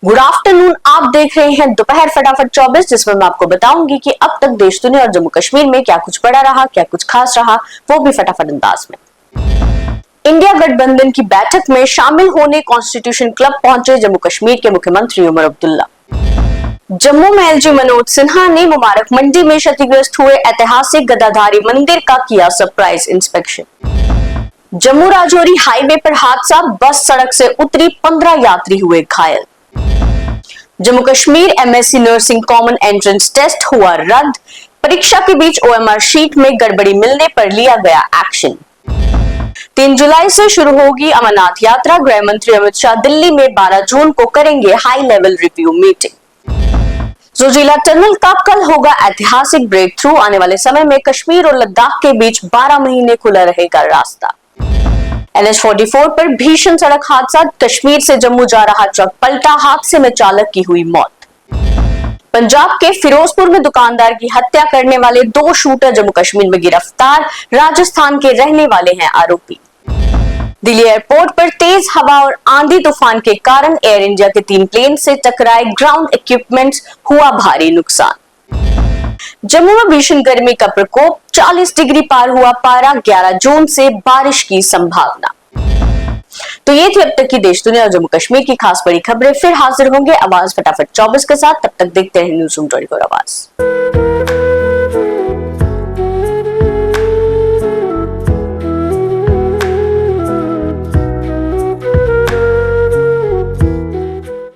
Good afternoon, आप देख रहे हैं दोपहर फटाफट 24, जिसमें मैं आपको बताऊंगी कि अब तक देश दुनिया और जम्मू कश्मीर में क्या कुछ बड़ा रहा, क्या कुछ खास रहा, वो भी फटाफट अंदाज में। इंडिया गठबंधन की बैठक में शामिल होने कॉन्स्टिट्यूशन क्लब पहुंचे जम्मू कश्मीर के मुख्यमंत्री उमर अब्दुल्ला। जम्मू में एलजी मनोज सिन्हा ने मुबारक मंडी में क्षतिग्रस्त हुए ऐतिहासिक गदाधारी मंदिर का किया surprise inspection. Jammu Rajouri highway पर हादसा, बस सड़क से उतरी, 15 यात्री हुए घायल। Jammu Kashmir MSc nursing common entrance test हुआ रद्द, परीक्षा के बीच ओएमआर शीट में गड़बड़ी मिलने पर लिया गया एक्शन। 3 जुलाई से शुरू होगी अमरनाथ यात्रा, गृह मंत्री अमित शाह दिल्ली में 12 जून को करेंगे high level review meeting. Zoji La tunnel का कल होगा ऐतिहासिक ब्रेक थ्रू, आने वाले समय में कश्मीर और लद्दाख के बीच 12 महीने खुला रहेगा रास्ता। NH-44 पर भीषण सड़क हादसा, कश्मीर से जम्मू जा रहा ट्रक पलटा, हादसे में चालक की हुई मौत। पंजाब के फिरोजपुर में दुकानदार की हत्या करने वाले 2 शूटर जम्मू कश्मीर में गिरफ्तार, राजस्थान के रहने वाले हैं आरोपी। दिल्ली एयरपोर्ट पर तेज हवा और आंधी तूफान के कारण एयर इंडिया के 3 प्लेन से टकराए ग्राउंड इक्विपमेंट्स, हुआ भारी नुकसान। जम्मू में भीषण गर्मी का प्रकोप, 40 डिग्री पार हुआ पारा, 11 जून से बारिश की संभावना। तो ये थी अब तक की देश दुनिया और जम्मू कश्मीर की खास बड़ी खबरें। फिर हाजिर होंगे आवाज फटाफट 24 के साथ, तब तक देखते रहिए न्यूज़ रूम 24 आवाज।